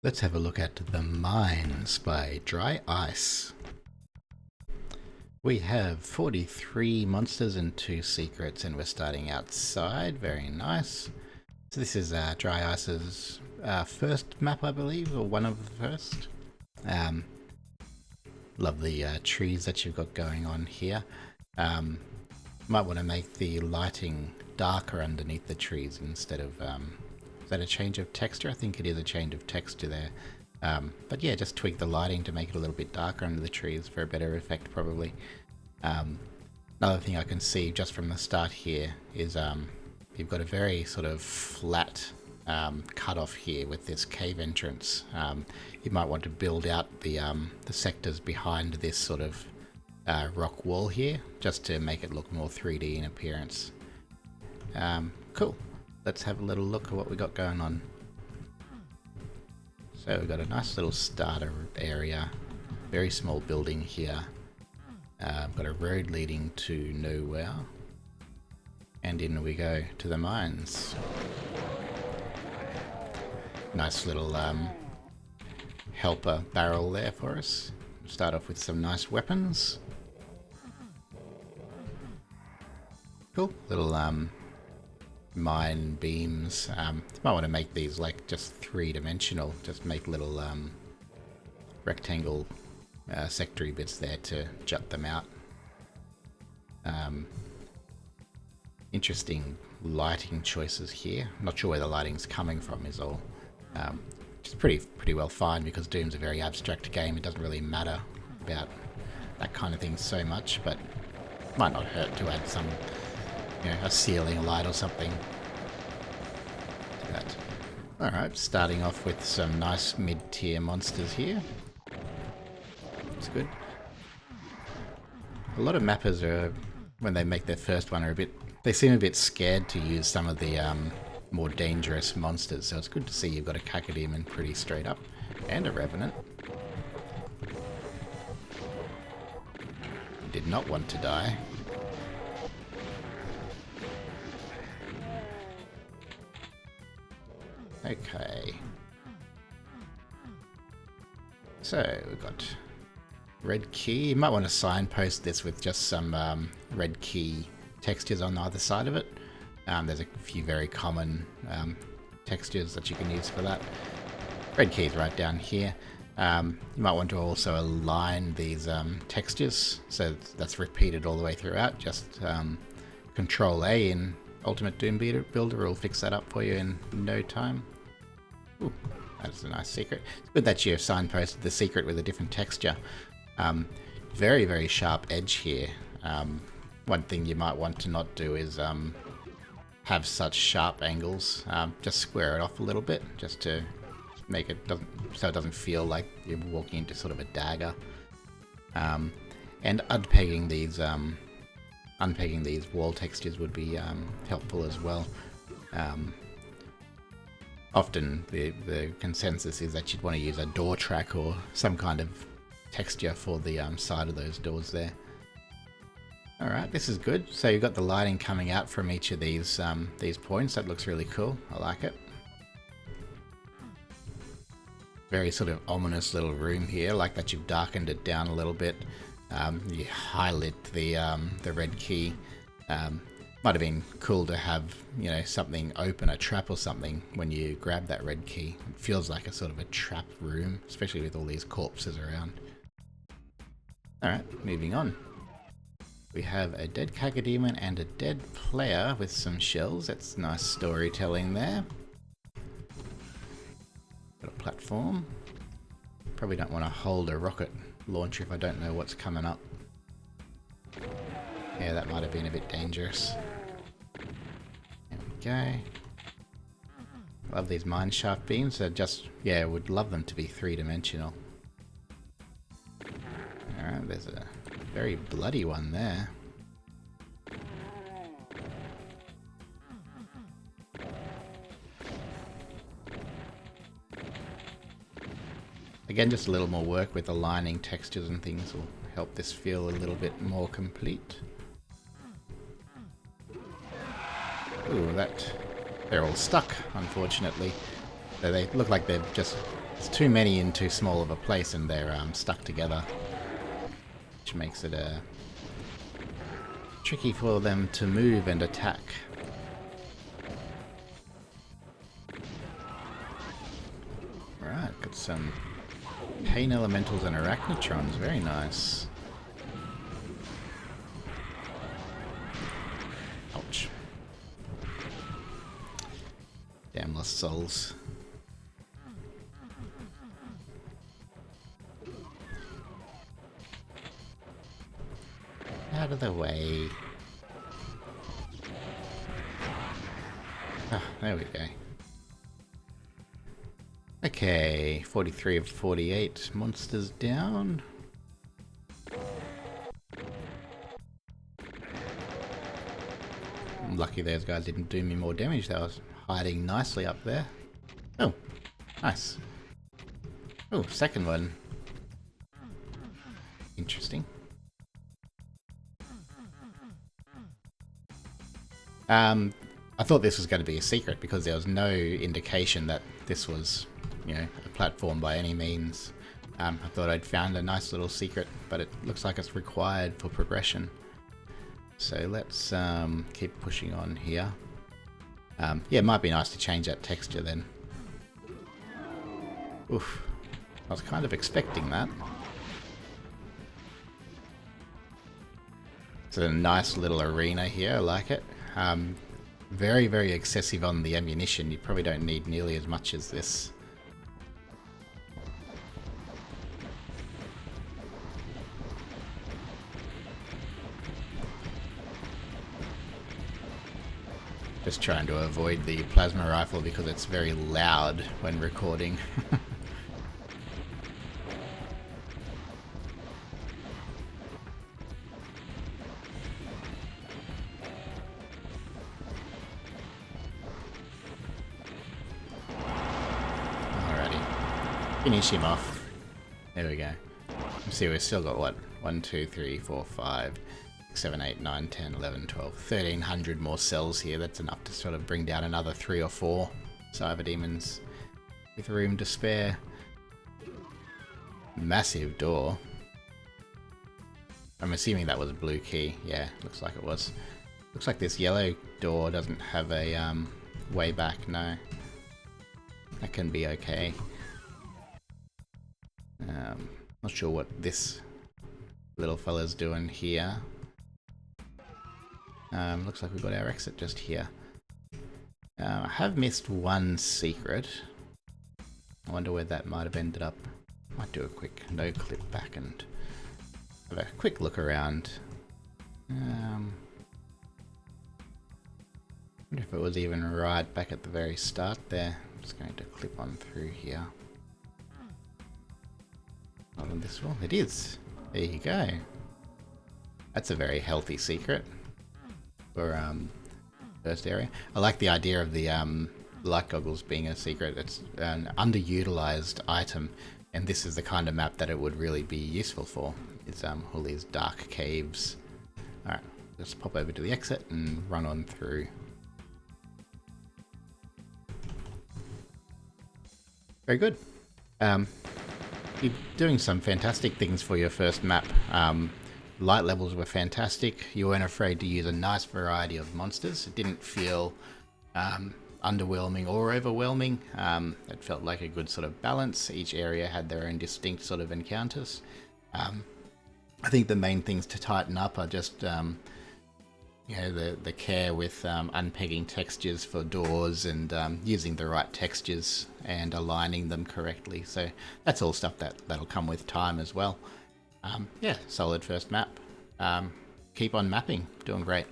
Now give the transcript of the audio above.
Let's have a look at The Mines by Dry Ice. We have 43 monsters and 2 secrets, and we're starting outside. Very nice. So this is Dry Ice's first map, I believe, or one of the first. Love the trees that you've got going on here. Might want to make the lighting darker underneath the trees instead of... is that a change of texture? I think it is a change of texture there. But yeah, just tweak the lighting to make it a little bit darker under the trees for a better effect, probably. Another thing I can see just from the start here is you've got a very sort of flat cut-off here with this cave entrance. You might want to build out the sectors behind this sort of rock wall here, just to make it look more 3D in appearance. Cool. Let's have a little look at what we got going on. So we've got a nice little starter area, very small building here. Got a road leading to nowhere, and in we go to the mines. Nice little helper barrel there for us. Start off with some nice weapons. Cool little mine beams. You might want to make these like just 3-dimensional, just make little rectangle sectory bits there to jut them out. Interesting lighting choices here. Not sure where the lighting's coming from is all. Which is pretty well fine, because Doom's a very abstract game. It doesn't really matter about that kind of thing so much, but it might not hurt to add some, a ceiling light or something. That. Alright, starting off with some nice mid-tier monsters here. It's good. A lot of mappers are, when they make their first one, they seem a bit scared to use some of the more dangerous monsters, so it's good to see you've got a Cacodemon pretty straight up, and a Revenant. Did not want to die. Okay. So we've got red key. You might want to signpost this with just some red key textures on either side of it. There's a few very common textures that you can use for that. Red key is right down here. You might want to also align these textures so that's repeated all the way throughout. Just Control A in Ultimate Doom Builder will fix that up for you in no time. Ooh, that's a nice secret. It's good that you've signposted the secret with a different texture. Very, very sharp edge here. One thing you might want to not do is have such sharp angles. Just square it off a little bit, just to make it so it doesn't feel like you're walking into sort of a dagger. And unpegging these wall textures would be helpful as well. Often the consensus is that you'd want to use a door track or some kind of texture for the side of those doors there. Alright, this is good. So you've got the lighting coming out from each of these points. That looks really cool. I like it. Very sort of ominous little room here, like that you've darkened it down a little bit. You highlight the red key. Might have been cool to have, something open, a trap or something, when you grab that red key. It feels like a sort of a trap room, especially with all these corpses around. Alright, moving on. We have a dead Cacodemon and a dead player with some shells. That's nice storytelling there. Got a platform. Probably don't want to hold a rocket launcher if I don't know what's coming up. Yeah, that might have been a bit dangerous. There we go. Love these mine shaft beams. They're just, would love them to be 3-dimensional. Alright, there's a very bloody one there. Again, just a little more work with aligning textures and things will help this feel a little bit more complete. Ooh, they're all stuck, unfortunately. So they look like they're just, it's too many in too small of a place, and they're stuck together, which makes it tricky for them to move and attack. Right, got some pain elementals and arachnotrons, very nice. Ouch. Damn lost souls. Out of the way. Ah, there we go. Okay, 43 of 48 monsters down. I'm lucky those guys didn't do me more damage. They was hiding nicely up there. Oh, nice. Oh, second one. Interesting. I thought this was going to be a secret because there was no indication that this was, you know, a platform by any means. I thought I'd found a nice little secret, but it looks like it's required for progression. So let's keep pushing on here. Yeah, it might be nice to change that texture then. Oof, I was kind of expecting that. It's a nice little arena here, I like it. Very, very excessive on the ammunition. You probably don't need nearly as much as this. Just trying to avoid the plasma rifle because it's very loud when recording. Finish him off. There we go. Let's see, we've still got what? 1, 2, 3, 4, 5, 6, 7, 8, 9, 10, 11, 12, 1300 more cells here. That's enough to sort of bring down another 3 or 4 cyber demons with room to spare. Massive door. I'm assuming that was a blue key. Yeah, looks like it was. Looks like this yellow door doesn't have a way back. No. That can be okay. Not sure what this little fella's doing here. Looks like we've got our exit just here. I have missed one secret. I wonder where that might have ended up. Might do a quick no clip back and have a quick look around. Wonder if it was even right back at the very start there. I'm just going to clip on through here. Not on this one. It is. There you go. That's a very healthy secret for first area. I like the idea of the light goggles being a secret. It's an underutilized item, and this is the kind of map that it would really be useful for. It's all these dark caves. All right, let's pop over to the exit and run on through. Very good. You're doing some fantastic things for your first map. Light levels were fantastic. You weren't afraid to use a nice variety of monsters. It didn't feel underwhelming or overwhelming. It felt like a good sort of balance. Each area had their own distinct sort of encounters. I think the main things to tighten up are just you know, the care with unpegging textures for doors and using the right textures and aligning them correctly. So that's all stuff that'll come with time as well. Yeah, solid first map. Keep on mapping. Doing great.